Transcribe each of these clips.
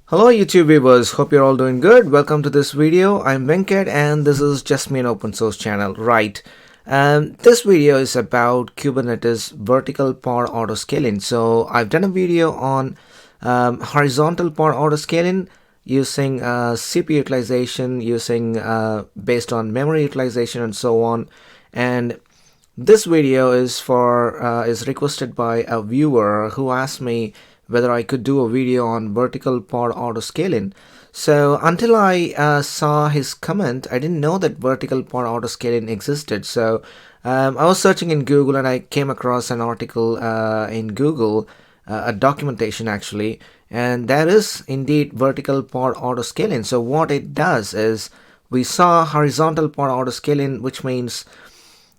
Hello YouTube viewers, hope you're all doing good. Welcome to this video. I'm Venkat and this is just me an open source channel, right? This video is about Kubernetes vertical pod autoscaling. So I've done a video on horizontal pod autoscaling using CPU utilization, using based on memory utilization and so on. And this video is is requested by a viewer who asked me whether I could do a video on vertical pod autoscaling. So until I saw his comment, I didn't know that vertical pod autoscaling existed. So I was searching in Google and I came across an article in Google, a documentation actually, and there is indeed vertical pod autoscaling. So what it does is we saw horizontal pod autoscaling, which means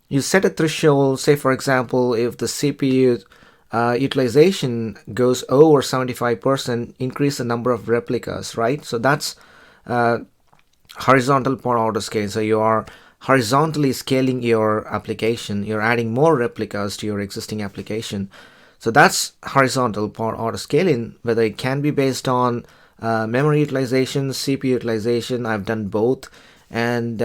you set a threshold. Say for example, if the CPU utilization goes over 75%, increase the number of replicas, right? So that's horizontal pod autoscaling. So you are horizontally scaling your application. You're adding more replicas to your existing application. So that's horizontal pod autoscaling, whether it can be based on memory utilization, CPU utilization. I've done both, and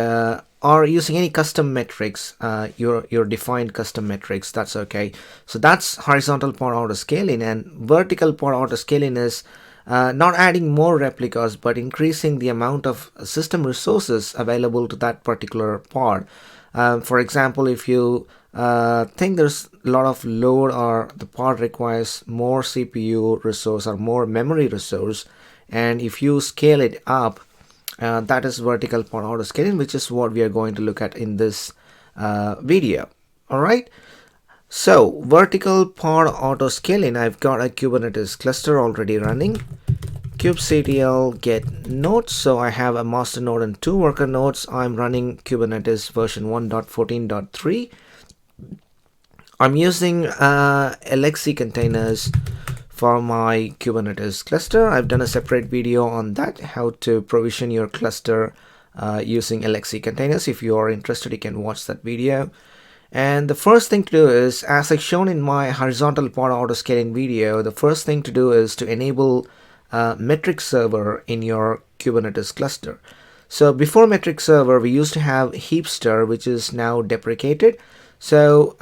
or using any custom metrics, your defined custom metrics, that's okay. So that's horizontal pod autoscaling. And vertical pod autoscaling is not adding more replicas but increasing the amount of system resources available to that particular pod. For example, if you think there's a lot of load or the pod requires more CPU resource or more memory resource, and if you scale it up, that is vertical pod autoscaling, which is what we are going to look at in this video. All right. So vertical pod autoscaling, I've got a Kubernetes cluster already running. kubectl get nodes. So I have a master node and two worker nodes. I'm running Kubernetes version 1.14.3. I'm using LXC containers for my Kubernetes cluster. I've done a separate video on that, how to provision your cluster using LXC containers. If you are interested, you can watch that video. And the first thing to do is, as I shown in my horizontal pod autoscaling video, the first thing to do is to enable metric server in your Kubernetes cluster. So before metric server, we used to have heapster, which is now deprecated. So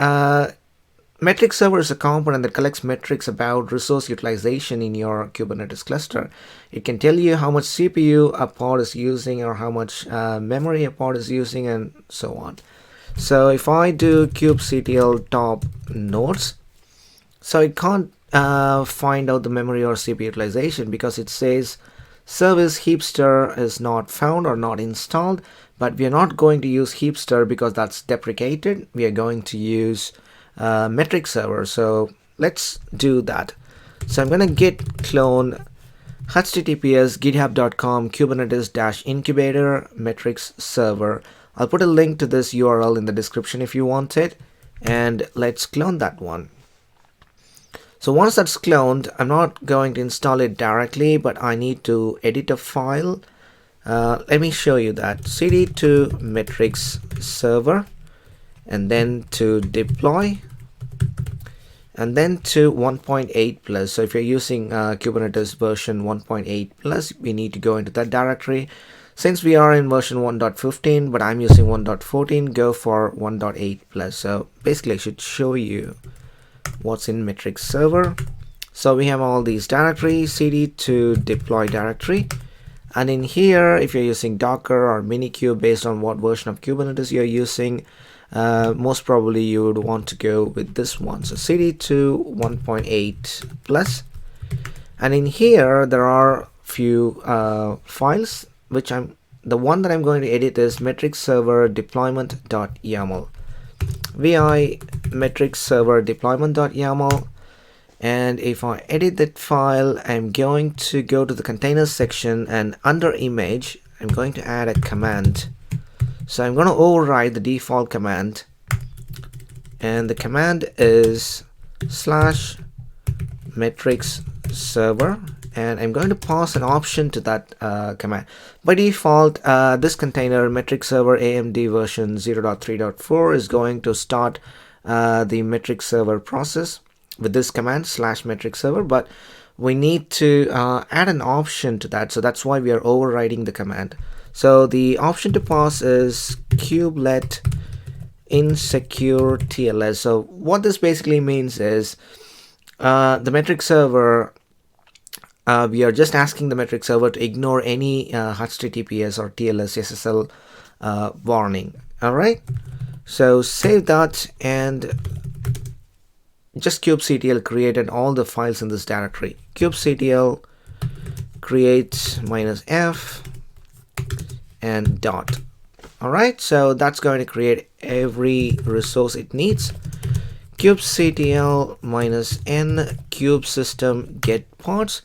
metric server is a component that collects metrics about resource utilization in your Kubernetes cluster. It can tell you how much CPU a pod is using or how much memory a pod is using and so on. So if I do kubectl top nodes, so it can't find out the memory or CPU utilization because it says service heapster is not found or not installed, but we are not going to use heapster because that's deprecated. We are going to use metric server. So let's do that. So I'm going to git clone https github.com kubernetes-incubator metrics server. I'll put a link to this URL in the description if you want it, and let's clone that one. So once that's cloned, I'm not going to install it directly, but I need to edit a file. Let me show you that. cd to metrics server, and then to deploy, and then to 1.8 plus. So if you're using Kubernetes version 1.8 plus, we need to go into that directory. Since we are in version 1.15, but I'm using 1.14, go for 1.8 plus. So basically I should show you what's in metrics server. So we have all these directories, cd to deploy directory. And in here, if you're using Docker or Minikube, based on what version of Kubernetes you're using, most probably you would want to go with this one. So cd to 1.8 plus. And in here, there are few files, which the one that I'm going to edit is metric server deployment.yaml. vi metric server deployment.yaml. And if I edit that file, I'm going to go to the containers section, and under image, I'm going to add a command. So I'm going to override the default command, and the command is /metrics server, and I'm going to pass an option to that command. By default, this container metric server AMD version 0.3.4 is going to start the metric server process with this command /metric server. But we need to add an option to that. So that's why we are overriding the command. So the option to pass is kubelet insecure TLS. So what this basically means is the metric server, we are just asking the metric server to ignore any HTTPS or TLS SSL warning. All right, so save that, and just kubectl created all the files in this directory. Kubectl create -f and dot. All right, so that's going to create every resource it needs. Kubectl -n kube system get pods,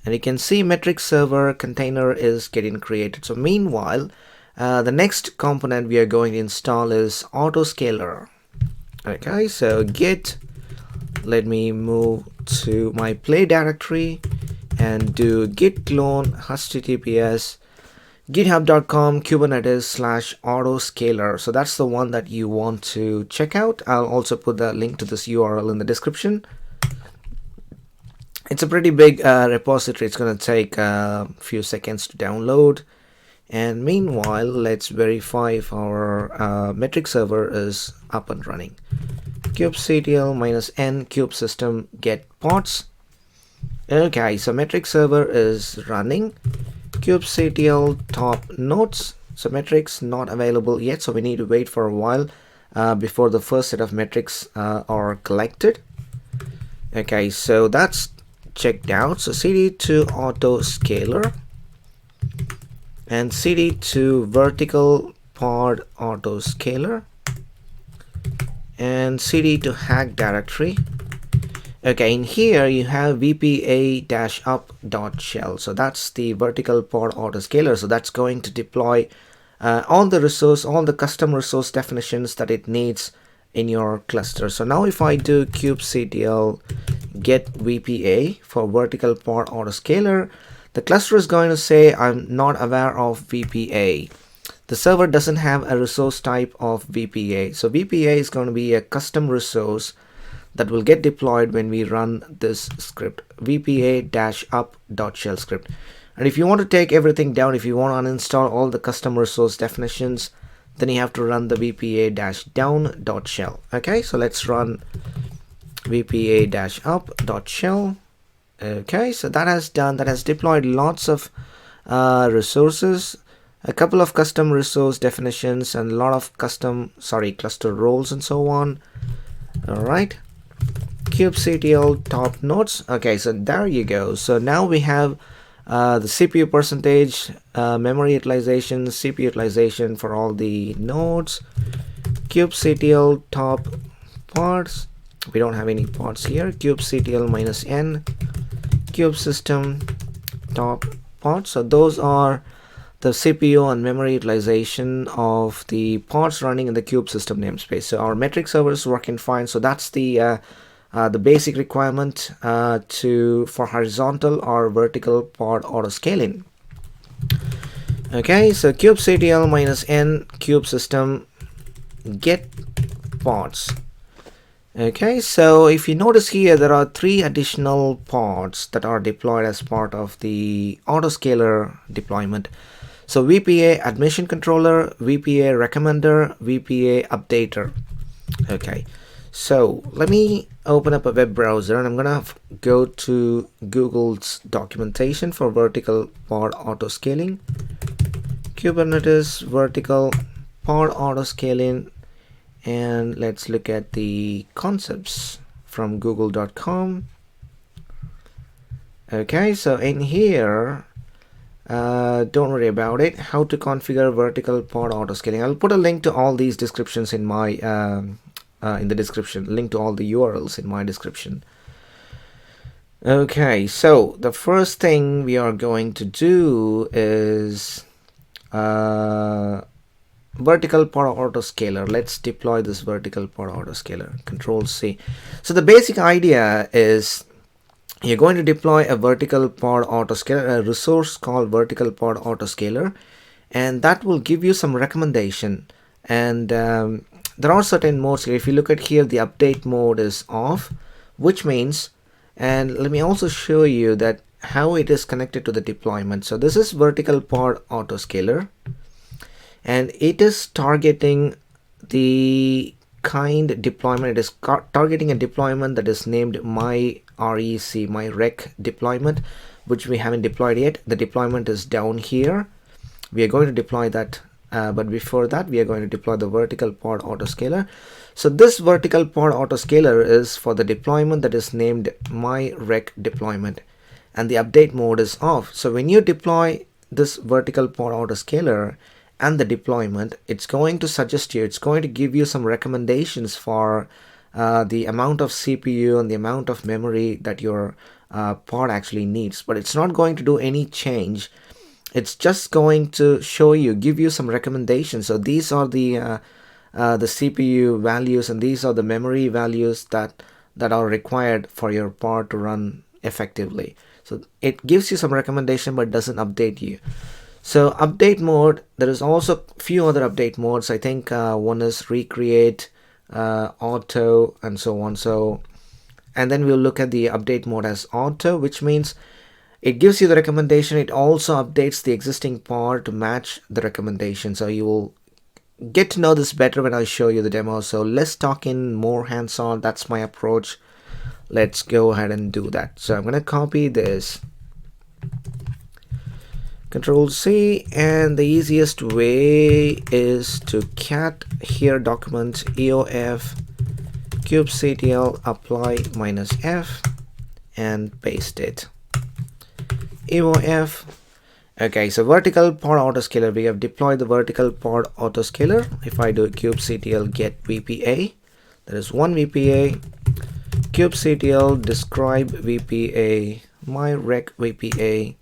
and you can see metric server container is getting created. So meanwhile, the next component we are going to install is Autoscaler. Okay, so git, let me move to my play directory and do git clone https github.com Kubernetes /autoscaler. So that's the one that you want to check out. I'll also put the link to this URL in the description. It's a pretty big repository. It's going to take a few seconds to download. And meanwhile, let's verify if our metric server is up and running. Kubectl -n kube system get pods. Okay, so metric server is running. Kubectl top nodes. So metrics not available yet, so we need to wait for a while before the first set of metrics are collected. Okay, so that's checked out. So cd to Autoscaler and cd to vertical pod Autoscaler and cd to hack directory. Okay, in here you have VPA-up.shell. So that's the vertical pod Autoscaler. So that's going to deploy all the custom resource definitions that it needs in your cluster. So now if I do kubectl get VPA for vertical pod Autoscaler, the cluster is going to say I'm not aware of VPA. The server doesn't have a resource type of VPA. So VPA is going to be a custom resource that will get deployed when we run this script, VPA-up.shell script. And if you want to take everything down, if you want to uninstall all the custom resource definitions, then you have to run the VPA-down.shell. Okay, so let's run VPA-up.shell. Okay, so that has deployed lots of resources, a couple of custom resource definitions, and a lot of cluster roles and so on. All right, kubectl top nodes. Okay, so there you go. So now we have the CPU percentage, memory utilization, CPU utilization for all the nodes, kubectl top pods. We don't have any pods here. Kubectl -n kube system top pods. So those are the CPU and memory utilization of the pods running in the kube system namespace. So our metric server is working fine. So that's the basic requirement for horizontal or vertical pod autoscaling. Okay, so kubectl -n kube system get pods. Okay, so if you notice here, there are 3 additional pods that are deployed as part of the Autoscaler deployment. So VPA admission controller, VPA recommender, VPA updater. Okay, so let me open up a web browser and I'm gonna go to Google's documentation for vertical pod autoscaling. Kubernetes vertical pod autoscaling, and let's look at the concepts from google.com. Okay, so in here, don't worry about it, how to configure vertical pod autoscaling. I'll put a link to all these descriptions in my in the description, link to all the URLs in my description. Okay, so the first thing we are going to do is vertical pod autoscaler. Let's deploy this vertical pod autoscaler. Control C. So the basic idea is you're going to deploy a vertical pod autoscaler, a resource called vertical pod autoscaler, and that will give you some recommendation. And there are certain modes here. If you look at here, the update mode is off, which means And let me also show you that how it is connected to the deployment. So this is vertical pod autoscaler, and it is targeting the kind deployment. It is targeting a deployment that is named my rec deployment, which we haven't deployed yet. The deployment is down here. We are going to deploy that, but before that we are going to deploy the vertical pod autoscaler. So this vertical pod autoscaler is for the deployment that is named my rec deployment, and the update mode is off. So when you deploy this vertical pod autoscaler and the deployment, it's going to suggest you, it's going to give you some recommendations for the amount of CPU and the amount of memory that your pod actually needs, but it's not going to do any change. It's just going to show you, give you some recommendations. So these are the CPU values, and these are the memory values that are required for your pod to run effectively. So it gives you some recommendation but doesn't update you. So update mode, there is also a few other update modes. I think one is recreate, auto, and so on. So, and then we'll look at the update mode as auto, which means it gives you the recommendation. It also updates the existing pod to match the recommendation. So you will get to know this better when I show you the demo. So let's talk in more hands-on. That's my approach. Let's go ahead and do that. So I'm going to copy this, Control C, and the easiest way is to cat here document eof kubectl apply -f and paste it. eof. Okay, so vertical pod autoscaler, we have deployed the vertical pod autoscaler. If I do kubectl get VPA, there is one VPA, kubectl describe VPA my rec VPA,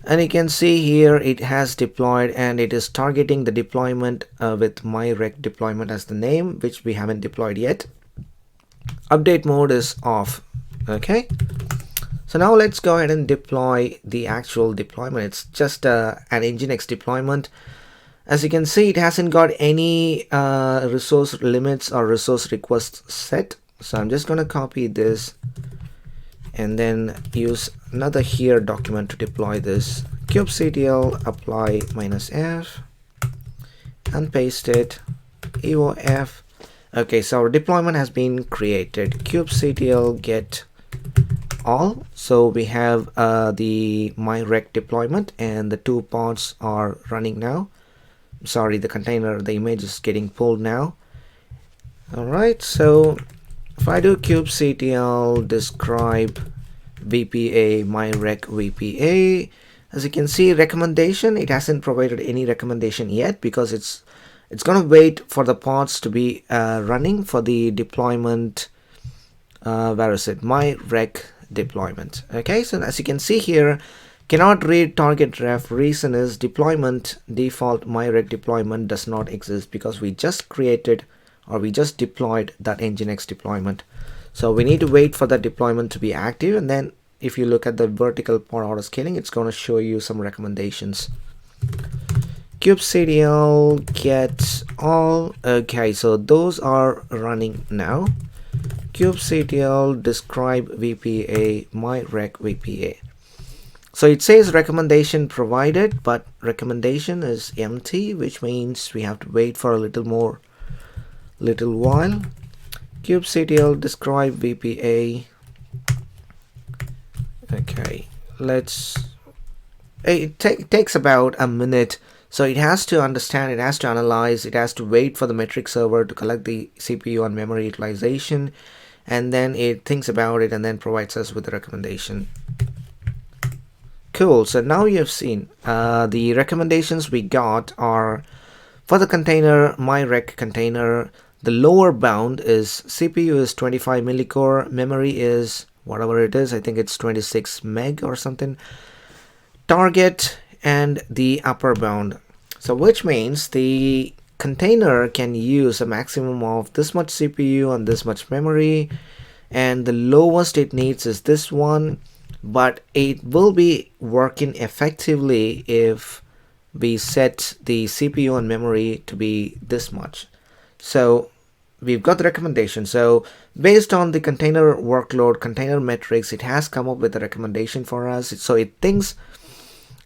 and you can see here it has deployed, and it is targeting the deployment with my rec deployment as the name, which we haven't deployed yet. Update mode is off. Okay, so now let's go ahead and deploy the actual deployment. It's just an Nginx deployment. As you can see, it hasn't got any resource limits or resource requests set. So I'm just going to copy this and then use another here document to deploy this. kubectl apply -f and paste it. eof. Okay, so our deployment has been created. kubectl get all. So we have the my rec deployment, and the two pods are running now. Sorry, the container, the image is getting pulled now. Alright, so if I do kubectl describe VPA my rec VPA, as you can see, recommendation, it hasn't provided any recommendation yet because it's going to wait for the pods to be running for the deployment. Where is it? My rec deployment. Okay, so as you can see here, cannot read target ref. Reason is deployment default my rec deployment does not exist because we just created, or we just deployed that Nginx deployment. So we need to wait for that deployment to be active, and then if you look at the vertical pod autoscaling, it's going to show you some recommendations. kubectl get all. Okay, so those are running now. kubectl describe VPA my rec VPA. So it says recommendation provided, but recommendation is empty, which means we have to wait for a little while. kubectl describe VPA. Okay, it takes about a minute. So it has to understand, it has to analyze, it has to wait for the metric server to collect the CPU and memory utilization, and then it thinks about it and then provides us with a recommendation. Cool, so now you have seen the recommendations we got are for the container, my rec container. The lower bound is CPU is 25 millicore, memory is whatever it is, I think it's 26 meg or something, target, and the upper bound. So which means the container can use a maximum of this much CPU and this much memory, and the lowest it needs is this one, but it will be working effectively if we set the CPU and memory to be this much. So we've got the recommendation. So based on the container workload, container metrics, it has come up with a recommendation for us. So it thinks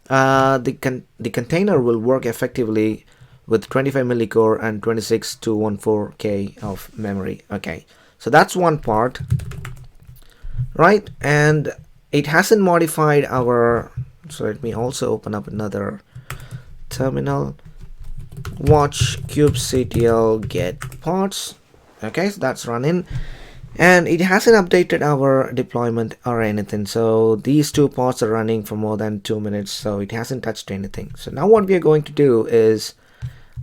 the container will work effectively with 25 millicore and 26 to 14K of memory. Okay, so that's one part, right? And it hasn't modified our, so let me also open up another terminal. Watch kubectl get pods. Okay, so that's running, and it hasn't updated our deployment or anything. So these two pods are running for more than 2 minutes, so it hasn't touched anything. So now what we are going to do is,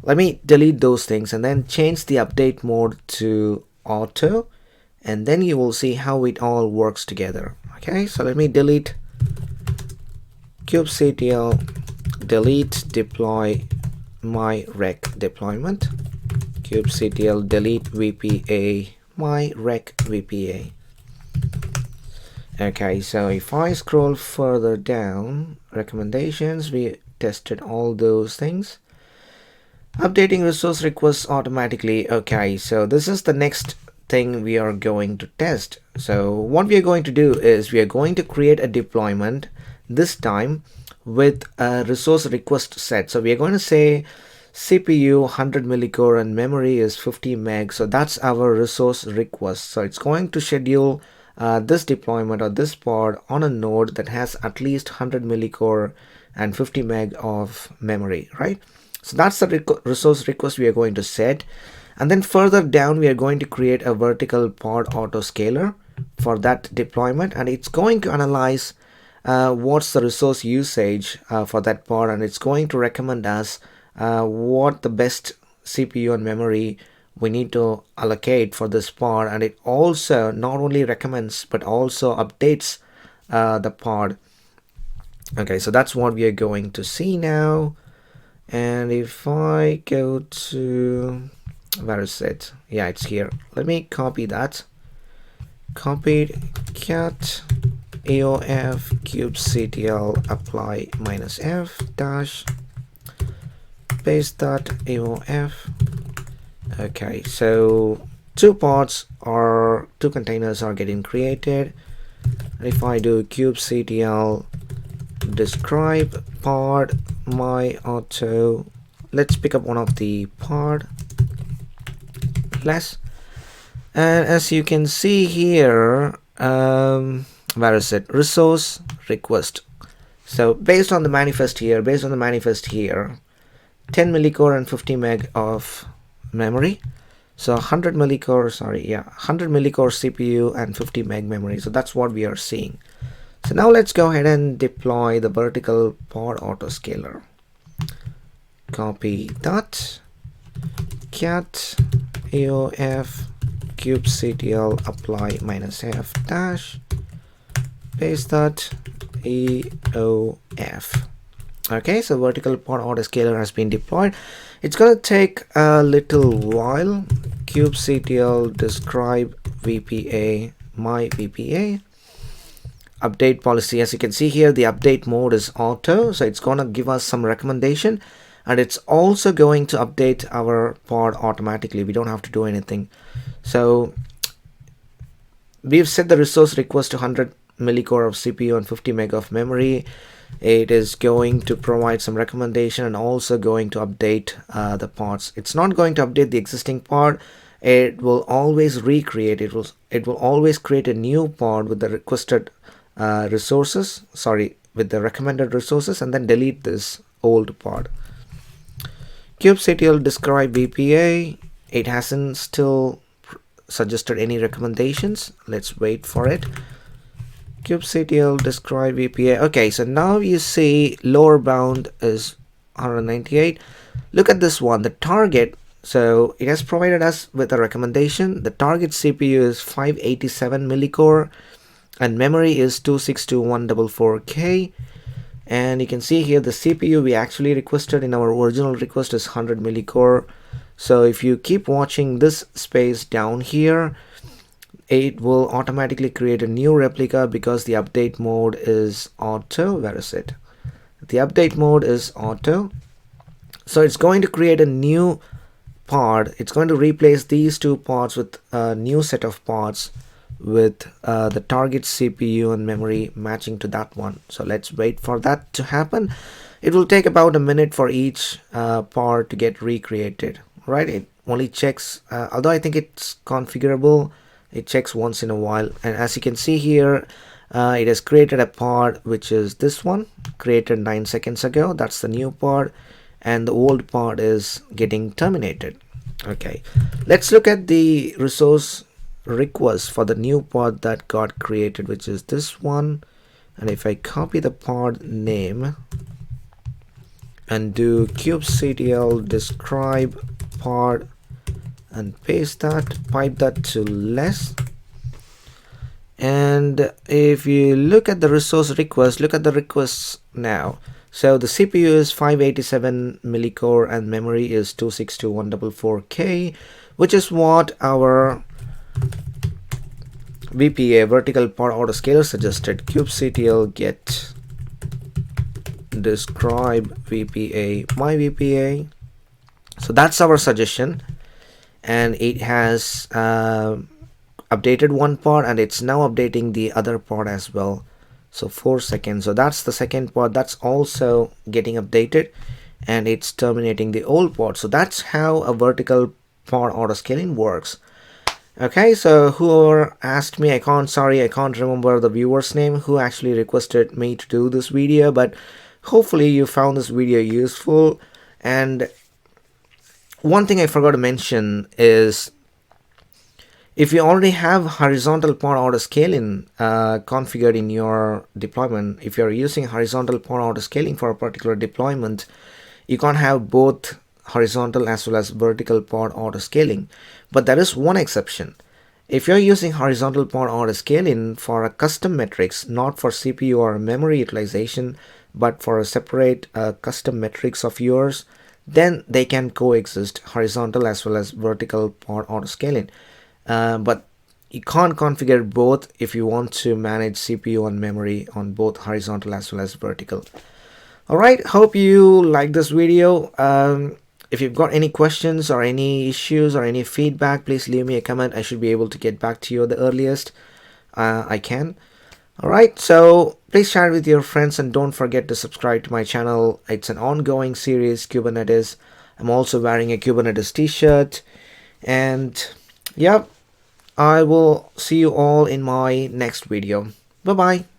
let me delete those things and then change the update mode to auto, and then you will see how it all works together. Okay, so let me delete kubectl delete deploy my rec deployment, kubectl delete VPA my rec VPA. Okay, so if I scroll further down, recommendations, we tested all those things. Updating resource requests automatically. Okay, so this is the next thing we are going to test. So what we are going to do is we are going to create a deployment, this time with a resource request set. So we are going to say CPU 100 millicore and memory is 50 meg. So that's our resource request. So it's going to schedule this deployment or this pod on a node that has at least 100 millicore and 50 meg of memory, right? So that's the resource request we are going to set. And then further down, we are going to create a vertical pod autoscaler for that deployment, and it's going to analyze what's the resource usage for that pod, and it's going to recommend us what the best CPU and memory we need to allocate for this pod. And it also not only recommends but also updates the pod. Okay, so that's what we are going to see now. And if I go to, where is it? Yeah, it's here. Let me copy that. Copied cat AOF kubectl apply -f dash paste that AOF. Okay, so two containers are getting created. If I do kubectl describe pod my auto, let's pick up one of the pod less, and as you can see here, where is it? Resource request. So based on the manifest here, 10 millicore and 50 meg of memory. So 100 millicore, 100 millicore CPU and 50 meg memory. So that's what we are seeing. So now let's go ahead and deploy the vertical pod autoscaler. Copy that cat AOF kubectl apply -f dash paste that AOF. Okay, so vertical pod autoscaler has been deployed. It's gonna take a little while. Kubectl describe VPA my VPA update policy. As you can see here, the update mode is auto, so it's gonna give us some recommendation, and it's also going to update our pod automatically. We don't have to do anything. So we've set the resource request to 100 millicore of CPU and 50 meg of memory. It is going to provide some recommendation and also going to update the pods. It's not going to update the existing pod. It will always recreate. It will always create a new pod with the requested resources, with the recommended resources, and then delete this old pod. Kubectl describe VPA. It hasn't still suggested any recommendations. Let's wait for it. Kubectl describe VPA. Okay, so now you see lower bound is 198. Look at this one, the target. So it has provided us with a recommendation. The target CPU is 587 millicore and memory is 262.144K. And you can see here the CPU we actually requested in our original request is 100 millicore. So if you keep watching this space down here, it will automatically create a new replica because the update mode is auto. Where is it? The update mode is auto. So it's going to create a new pod, it's going to replace these two pods with a new set of pods with the target CPU and memory matching to that one. So let's wait for that to happen. It will take about a minute for each pod to get recreated, right? It only checks, although I think it's configurable, it checks once in a while. And as you can see here, it has created a pod, which is this one, created 9 seconds ago. That's the new pod, and the old pod is getting terminated. Okay, let's look at the resource request for the new pod that got created, which is this one. And if I copy the pod name and do kubectl describe pod and paste that, pipe that to less. And if you look at the resource request, look at the requests now. So the CPU is 587 millicore and memory is 262.144K, which is what our VPA vertical pod autoscaler suggested. kubectl get describe VPA my VPA. So that's our suggestion, and it has updated one pod, and it's now updating the other pod as well. So 4 seconds. So that's the second pod that's also getting updated, and it's terminating the old pod. So that's how a vertical pod autoscaling works. Okay, so whoever asked me, I can't remember the viewer's name who actually requested me to do this video, but hopefully you found this video useful. And one thing I forgot to mention is, if you already have horizontal pod autoscaling configured in your deployment, if you're using horizontal pod autoscaling for a particular deployment, you can't have both horizontal as well as vertical pod autoscaling. But there is one exception. If you're using horizontal pod autoscaling for a custom metrics, not for CPU or memory utilization, but for a separate custom metrics of yours, then they can coexist, horizontal as well as vertical pod autoscaling. But you can't configure both if you want to manage CPU and memory on both horizontal as well as vertical. Alright, hope you like this video. If you've got any questions or any issues or any feedback, please leave me a comment. I should be able to get back to you the earliest I can. Alright, so please share it with your friends, and don't forget to subscribe to my channel. It's an ongoing series, Kubernetes. I'm also wearing a Kubernetes t-shirt, and yeah, I will see you all in my next video. Bye bye.